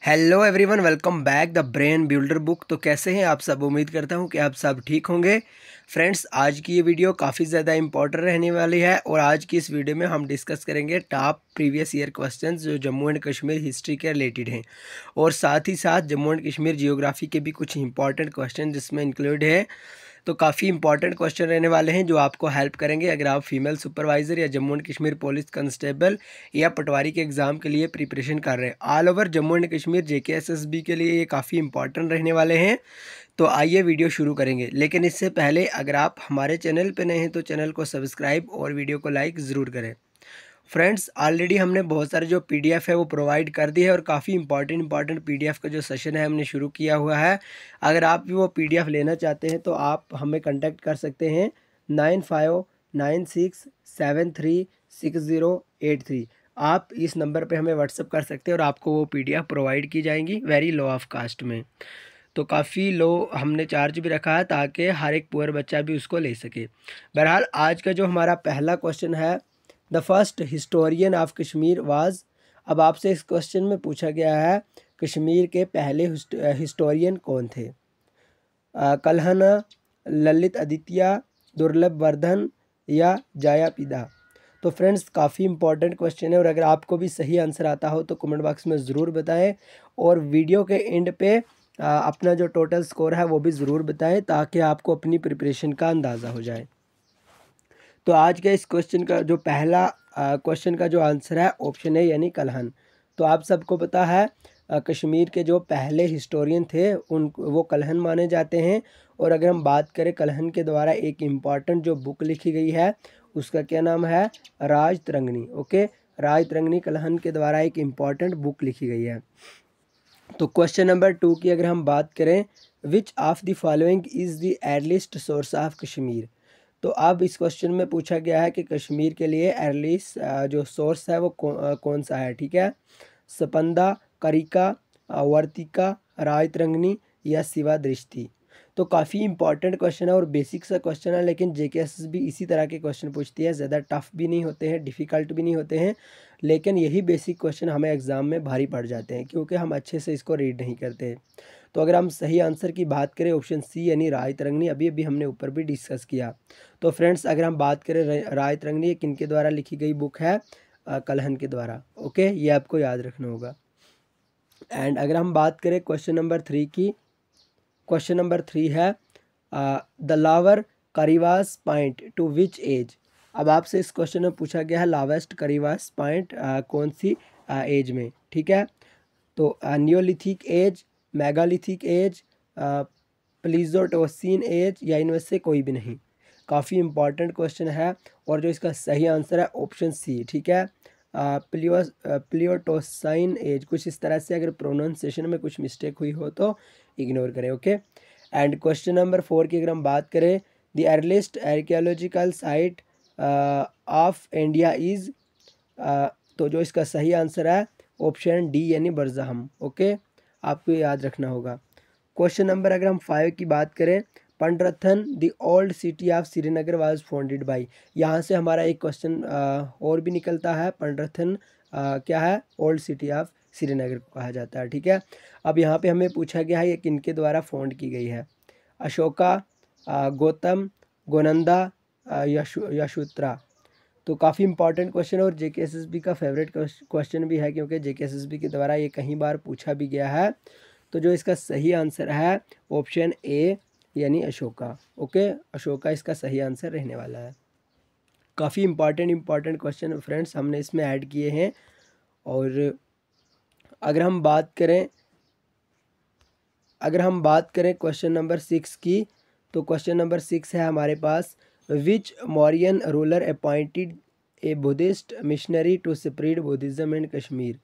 Hello everyone, welcome back the brain builder book. तो कैसे हैं आप सब? उम्मीद करता हूं कि आप सब ठीक होंगे। फ्रेंड्स, आज की ये वीडियो काफ़ी ज़्यादा इंपॉर्टेंट रहने वाली है और आज की इस वीडियो में हम डिस्कस करेंगे टॉप प्रीवियस ईयर क्वेश्चंस जो जम्मू एंड कश्मीर हिस्ट्री के रिलेटेड हैं और साथ ही साथ जम्मू एंड कश्मीर जियोग्राफी के भी कुछ इंपॉर्टेंट क्वेश्चन जिसमें इंक्लूड है। तो काफ़ी इंपॉर्टेंट क्वेश्चन रहने वाले हैं जो आपको हेल्प करेंगे अगर आप फीमेल सुपरवाइज़र या Jammu and Kashmir police constable या पटवारी के एग्ज़ाम के लिए प्रिपरेशन कर रहे हैं। All over Jammu and Kashmir JKSSB के लिए ये काफ़ी इंपॉर्टेंट रहने वाले हैं। तो आइए वीडियो शुरू करेंगे, लेकिन इससे पहले अगर आप हमारे चैनल पर नए हैं तो चैनल को सब्सक्राइब और वीडियो को लाइक ज़रूर करें। फ्रेंड्स, ऑलरेडी हमने बहुत सारे जो पीडीएफ है वो प्रोवाइड कर दी है और काफ़ी इंपॉर्टेंट पीडीएफ का जो सेशन है हमने शुरू किया हुआ है। अगर आप भी वो पीडीएफ लेना चाहते हैं तो आप हमें कांटेक्ट कर सकते हैं 9596736083। आप इस नंबर पे हमें व्हाट्सअप कर सकते हैं और आपको वो पीडीएफ प्रोवाइड की जाएंगी वेरी लो ऑफ कास्ट में। तो काफ़ी लो हमने चार्ज भी रखा है ताकि हर एक पुअर बच्चा भी उसको ले सके। बहरहाल, आज का जो हमारा पहला क्वेश्चन है, the first historian of Kashmir was. अब आपसे इस क्वेश्चन में पूछा गया है कश्मीर के पहले हिस्टोरियन कौन थे? कल्हण, ललित आदित्य, दुर्लभ वर्धन या जयापिदा। तो फ्रेंड्स, काफ़ी इंपॉर्टेंट क्वेश्चन है और अगर आपको भी सही आंसर आता हो तो कमेंट बॉक्स में ज़रूर बताएं और वीडियो के एंड पे अपना जो टोटल स्कोर है वो भी ज़रूर बताएं ताकि आपको अपनी प्रिपरेशन का अंदाज़ा हो जाए। तो आज के इस क्वेश्चन का जो पहला क्वेश्चन का जो आंसर है ऑप्शन है यानी कल्हण। तो आप सबको पता है कश्मीर के जो पहले हिस्टोरियन थे उन वो कल्हण माने जाते हैं। और अगर हम बात करें कल्हण के द्वारा एक इम्पॉर्टेंट जो बुक लिखी गई है उसका क्या नाम है? राजतरंगिणी। ओके, राजतरंगिणी कल्हण के द्वारा एक इम्पॉर्टेंट बुक लिखी गई है। तो क्वेश्चन नंबर 2 की अगर हम बात करें, विच of the following is the earliest source of Kashmir. तो अब इस क्वेश्चन में पूछा गया है कि कश्मीर के लिए अर्लीस्ट जो सोर्स है वो कौन सा है। ठीक है, स्पंदा, करिका, वर्तिका, राजतरंगिणी या सिवा दृष्टि। तो काफ़ी इंपॉर्टेंट क्वेश्चन है और बेसिक सा क्वेश्चन है, लेकिन जेकेएसएसबी इसी तरह के क्वेश्चन पूछती है। ज़्यादा टफ भी नहीं होते हैं, डिफ़िकल्ट भी नहीं होते हैं, लेकिन यही बेसिक क्वेश्चन हमें एग्ज़ाम में भारी पड़ जाते हैं क्योंकि हम अच्छे से इसको रीड नहीं करते हैं। तो अगर हम सही आंसर की बात करें, ऑप्शन सी यानी राजतरंगिणी अभी अभी हमने ऊपर भी डिस्कस किया। तो फ्रेंड्स, अगर हम बात करें राजतरंगिणी किनके द्वारा लिखी गई बुक है? कल्हण के द्वारा। ओके, ये आपको याद रखना होगा। एंड अगर हम बात करें क्वेश्चन नंबर 3 की, क्वेश्चन नंबर 3 है the lower Karewas point to which age. अब आपसे इस क्वेश्चन में पूछा गया है लावेस्ट करीवास पॉइंट कौन सी एज में। ठीक है, तो Neolithic age, megalithic age, Pleistocene age या इनमें से कोई भी नहीं। काफ़ी इंपॉर्टेंट क्वेश्चन है और जो इसका सही आंसर है ऑप्शन सी। ठीक है, प्लियोटोसाइन एज, कुछ इस तरह से। अगर प्रोनाउंसिएशन में कुछ मिस्टेक हुई हो तो इग्नोर करें। ओके, एंड क्वेश्चन नंबर 4 की अगर हम बात करें, the earliest archaeological site of India is. तो जो इसका सही आंसर है ऑप्शन डी यानी बरजहम। ओके, आपको याद रखना होगा। क्वेश्चन नंबर अगर हम 5 की बात करें, Pandrethan the old city of Srinagar was founded by. यहाँ से हमारा एक क्वेश्चन और भी निकलता है। पंडरथन क्या है? ओल्ड सिटी ऑफ श्रीनगर को कहा जाता है। ठीक है, अब यहाँ पे हमें पूछा गया है ये किनके द्वारा फाउंड की गई है? अशोका, गौतम, गोनंदा, यशोत्रा। तो काफ़ी इंपॉर्टेंट क्वेश्चन है और जेकेएसएसबी का फेवरेट क्वेश्चन भी है क्योंकि जेकेएसएसबी के द्वारा ये कई बार पूछा भी गया है। तो जो इसका सही आंसर है ऑप्शन ए यानी अशोका। ओके, अशोका इसका सही आंसर रहने वाला है। काफ़ी इंपॉर्टेंट क्वेश्चन फ्रेंड्स हमने इसमें ऐड किए हैं। और अगर हम बात करें क्वेश्चन नंबर 6 की, तो क्वेश्चन नंबर 6 है हमारे पास, which Mauryan ruler appointed a Buddhist missionary to spread Buddhism in Kashmir.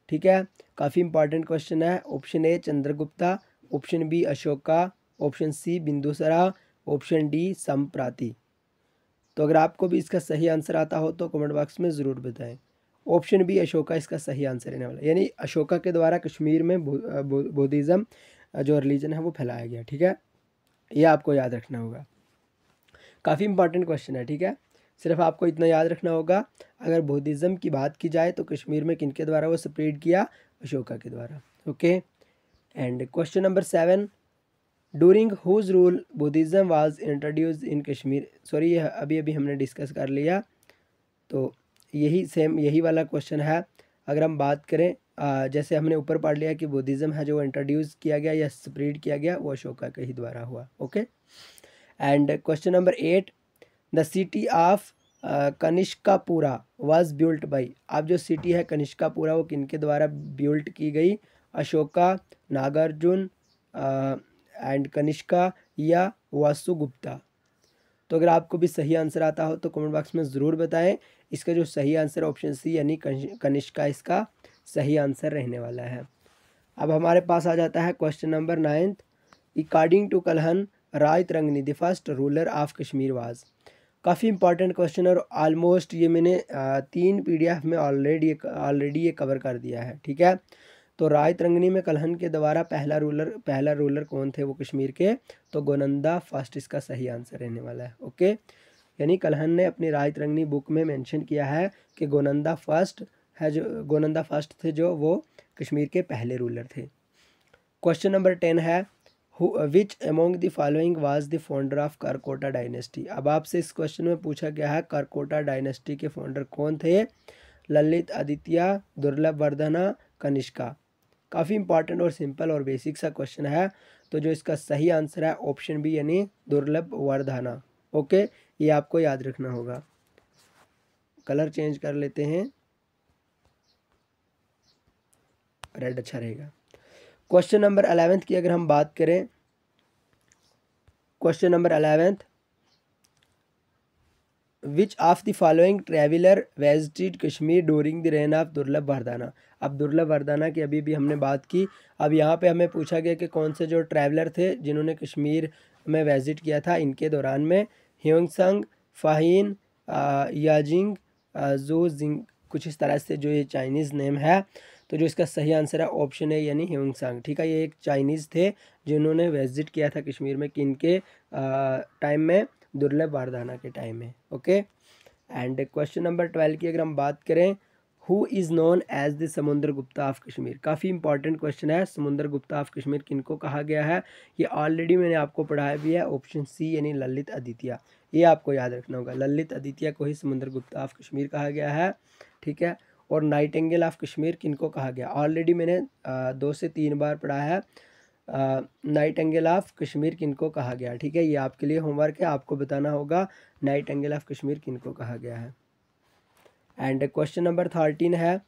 ठीक है, काफ़ी इंपॉर्टेंट क्वेश्चन है। Option A Chandragupta, option B Ashoka, option C Bindusara, option D Samprati. तो अगर आपको भी इसका सही आंसर आता हो तो कमेंट बॉक्स में ज़रूर बताएं। ऑप्शन बी अशोका इसका सही आंसर रहने वाला है, यानी अशोका के द्वारा कश्मीर में बुद्धिज़्म जो रिलीजन है वो फैलाया गया। ठीक है, ये आपको याद रखना होगा। काफ़ी इंपॉर्टेंट क्वेश्चन है। ठीक है, सिर्फ आपको इतना याद रखना होगा, अगर बुद्धिज़्म की बात की जाए तो कश्मीर में किनके द्वारा वो स्प्रेड किया? अशोका के द्वारा। Okay. And question number 7, during whose rule Buddhism was introduce in Kashmir. Sorry, ये अभी अभी हमने डिस्कस कर लिया, तो यही वाला क्वेश्चन है। अगर हम बात करें जैसे हमने ऊपर पढ़ लिया कि बुद्धिज़्म है जो इंट्रोड्यूस किया गया या स्प्रेड किया गया वो अशोका के ही द्वारा हुआ। Okay. And question number 8, the city of Kanishkapura was built by. अब जो सिटी है कनिष्कापुरा वो किनके द्वारा बिल्ट की गई? अशोका, नागार्जुन एंड कनिष्का या वासुगुप्ता। तो अगर आपको भी सही आंसर आता हो तो कमेंट बॉक्स में ज़रूर बताएं। इसका जो सही आंसर ऑप्शन सी यानी कनिष्का इसका सही आंसर रहने वाला है। अब हमारे पास आ जाता है question number 9, according to Kalhana Rajatarangini the first ruler of Kashmir was. काफ़ी इंपॉर्टेंट क्वेश्चन और ऑलमोस्ट ये मैंने 3 PDF में ऑलरेडी ये कवर कर दिया है। ठीक है, तो रायतरंगनी में कलहन के द्वारा पहला रूलर कौन थे वो कश्मीर के? तो गोनंदा फर्स्ट इसका सही आंसर रहने वाला है। ओके, यानी कलहन ने अपनी रायतरंगनी बुक में मेंशन किया है कि गोनंदा फर्स्ट थे जो वो कश्मीर के पहले रूलर थे। क्वेश्चन नंबर 10 है, which among the following was the founder of Karkota dynasty. अब आपसे इस क्वेश्चन में पूछा गया है करकोटा डायनेस्टी के फाउंडर कौन थे? ललित आदित्य, दुर्लभ वर्धना, कनिष्का। काफ़ी इंपॉर्टेंट और सिंपल और बेसिक सा क्वेश्चन है, तो जो इसका सही आंसर है ऑप्शन बी यानी दुर्लभ वर्धना। ओके, ये आपको याद रखना होगा। कलर चेंज कर लेते हैं, रेड अच्छा रहेगा। क्वेश्चन नंबर 11 की अगर हम बात करें, question number 11, which of the following traveller visited Kashmir during the rain of दुर्लभ वर्धना। अब दुर्लभ वर्धना की अभी भी हमने बात की, अब यहाँ पे हमें पूछा गया कि कौन से जो ट्रैवलर थे जिन्होंने कश्मीर में विजिट किया था इनके दौरान में? ह्योंगसंग, फाहिन, याजिंग, जो जिंग, कुछ इस तरह से जो ये चाइनीज़ नेम है। तो जो इसका सही आंसर है ऑप्शन है यानी ह्योंगसंग। ठीक है, ये एक चाइनीज़ थे जिन्होंने विजिट किया था कश्मीर में किनके टाइम में? दुर्लभ वर्धना के टाइम में। ओके। एंड क्वेश्चन नंबर 12 की अगर हम बात करें, who is known as the Samudra Gupta of Kashmir. काफ़ी इंपॉर्टेंट क्वेश्चन है, समुद्र गुप्ता ऑफ कश्मीर किनको कहा गया है? ये ऑलरेडी मैंने आपको पढ़ाया भी है, ऑप्शन सी यानी ललित आदित्य। ये आपको याद रखना होगा, ललित आदित्य को ही समुद्र गुप्ता ऑफ कश्मीर कहा गया है। ठीक है, और नाइटिंगेल ऑफ कश्मीर किनको कहा गया? ऑलरेडी मैंने 2 से 3 बार पढ़ा है, नाइटिंगेल ऑफ कश्मीर किनको कहा गया। ठीक है, ये आपके लिए होमवर्क है, आपको बताना होगा नाइटिंगेल ऑफ कश्मीर किनको कहा गया है। एंड क्वेश्चन नंबर 13 है,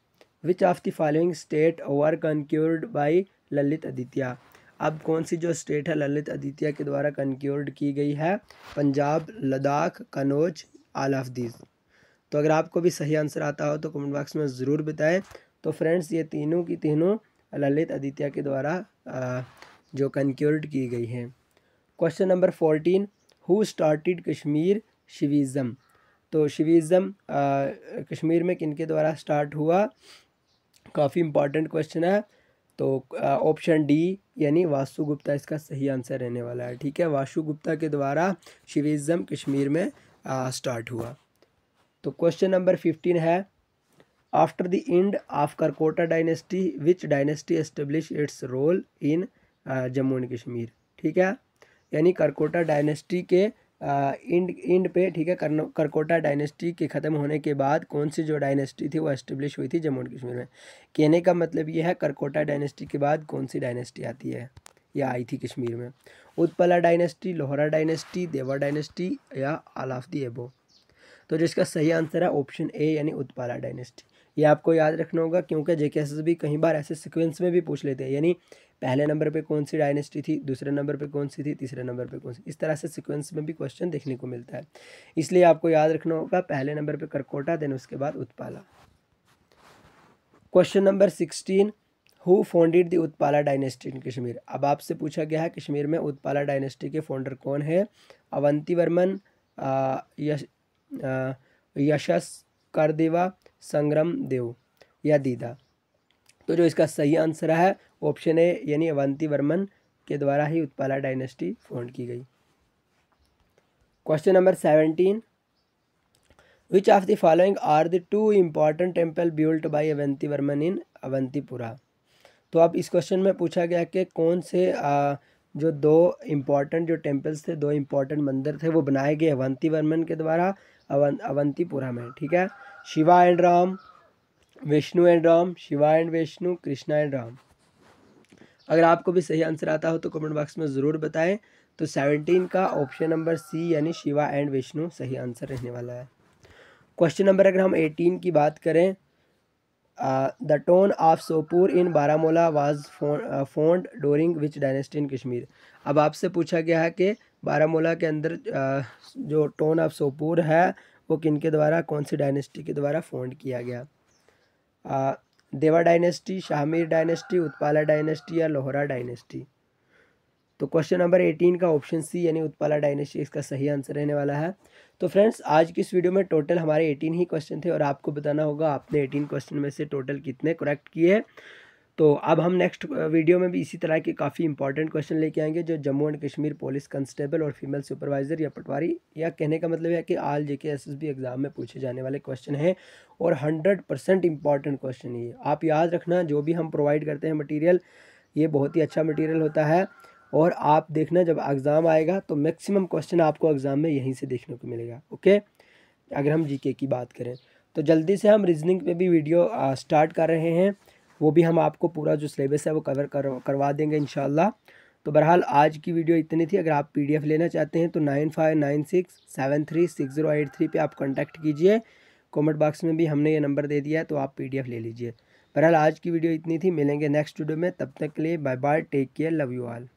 which of the following state were conquered by Lalitaditya. अब कौन सी जो स्टेट है ललित आदित्य के द्वारा कनक्यूर्ड की गई है? Punjab, Ladakh, Kannauj, all of these. तो अगर आपको भी सही आंसर आता हो तो कमेंट बॉक्स में ज़रूर बताएं। तो फ्रेंड्स, ये तीनों की तीनों ललित आदित्य के द्वारा जो कनक्यूर्ड की गई हैं। Question number 14, who started Kashmir Shaivism. तो शिविज़म कश्मीर में किनके द्वारा स्टार्ट हुआ? काफ़ी इंपॉर्टेंट क्वेश्चन है, तो ऑप्शन डी यानी वासुगुप्ता इसका सही आंसर रहने वाला है। ठीक है, वासुगुप्ता के द्वारा शिविज़म कश्मीर में स्टार्ट हुआ। तो क्वेश्चन नंबर 15 है, after the end of Karkota dynasty which dynasty establish its role in Jammu and Kashmir. ठीक है, यानी करकोटा डायनेस्टी के इंड पे, ठीक है, करकोटा डायनेस्टी के ख़त्म होने के बाद कौन सी जो डायनेस्टी थी वो एस्टेब्लिश हुई थी जम्मू एंड कश्मीर में। कहने का मतलब ये है करकोटा डायनेस्टी के बाद कौन सी डायनेस्टी आती है या आई थी कश्मीर में? उत्पला डायनेस्टी, लोहरा डायनेस्टी, देवा डायनेस्टी या ऑल ऑफ द अबव। तो जिसका सही आंसर है ऑप्शन ए यानी उत्पाला डायनेस्टी। ये आपको याद रखना होगा क्योंकि जेकेएसएस भी कई बार ऐसे सीक्वेंस में भी पूछ लेते हैं, यानी पहले नंबर पे कौन सी डायनेस्टी थी, दूसरे नंबर पे कौन सी थी, तीसरे नंबर पे कौन सी, इस तरह से सीक्वेंस में भी क्वेश्चन देखने को मिलता है। इसलिए आपको याद रखना होगा पहले नंबर पे करकोटा, देन उसके बाद Utpala. Question number 16, who founded the Utpala dynasty in Kashmir. अब आपसे पूछा गया है कश्मीर में उत्पाला डायनेस्टी के फाउंडर कौन है? अवंती वर्मन, यशस करदेवा, संग्राम देव या दीदा। तो जो इसका सही आंसर है ऑप्शन ए यानी अवंती वर्मन के द्वारा ही उत्पाला डायनेस्टी फाउंड की गई। Question number 17, which of the following are the 2 important temple built by Avantivarman in Avantipura. तो अब इस क्वेश्चन में पूछा गया कि कौन से जो दो इम्पॉर्टेंट जो टेम्पल्स थे, दो इम्पॉर्टेंट मंदिर थे, वो बनाए गए अवंतीवर्मन के द्वारा अवंतीपुरा में। ठीक है, Shiva and Ram, Vishnu and Ram, Shiva and Vishnu, Krishna and Ram. अगर आपको भी सही आंसर आता हो तो कमेंट बॉक्स में ज़रूर बताएं। तो 17 का ऑप्शन नंबर सी यानी शिवा एंड विष्णु सही आंसर रहने वाला है। क्वेश्चन नंबर अगर हम 18 की बात करें, the town of Sopore in Baramulla was founded during which dynasty in Kashmir. अब आपसे पूछा गया है कि बारामूला के अंदर जो टोन ऑफ सोपूर है वो किन के द्वारा, कौन सी डायनेस्टी के द्वारा फोन्ड किया गया। Deva dynasty, Shahmir dynasty, Utpala dynasty या लोहरा डायनेस्टी। तो क्वेश्चन नंबर 18 का ऑप्शन सी यानी उत्पाला डायनेस्टी इसका सही आंसर रहने वाला है। तो फ्रेंड्स आज की इस वीडियो में टोटल हमारे 18 ही क्वेश्चन थे और आपको बताना होगा आपने 18 क्वेश्चन में से टोटल कितने करेक्ट किए। तो अब हम नेक्स्ट वीडियो में भी इसी तरह के काफ़ी इंपॉर्टेंट क्वेश्चन लेके आएंगे जो Jammu and Kashmir police constable और फीमेल सुपरवाइज़र या पटवारी, या कहने का मतलब है कि आल जेके एसएसबी एग्ज़ाम में पूछे जाने वाले क्वेश्चन हैं और 100% इंपॉर्टेंट क्वेश्चन ये आप याद रखना। जो भी हम प्रोवाइड करते हैं मटीरियल, ये बहुत ही अच्छा मटीरियल होता है और आप देखना जब एग्ज़ाम आएगा तो मैक्सिमम क्वेश्चन आपको एग्ज़ाम में यहीं से देखने को मिलेगा। ओके, अगर हम जीके की बात करें तो जल्दी से हम रीजनिंग पे भी वीडियो स्टार्ट कर रहे हैं, वो भी हम आपको पूरा जो सिलेबस है वो कवर करवा देंगे इंशाल्लाह। तो बहरहाल आज की वीडियो इतनी थी। अगर आप पीडीएफ लेना चाहते हैं तो 9596736083 पे आप कांटेक्ट कीजिए। कमेंट बॉक्स में भी हमने ये नंबर दे दिया है, तो आप पीडीएफ ले लीजिए। बहरहाल आज की वीडियो इतनी थी, मिलेंगे नेक्स्ट वीडियो में, तब तक के लिए bye bye, take care, love you all.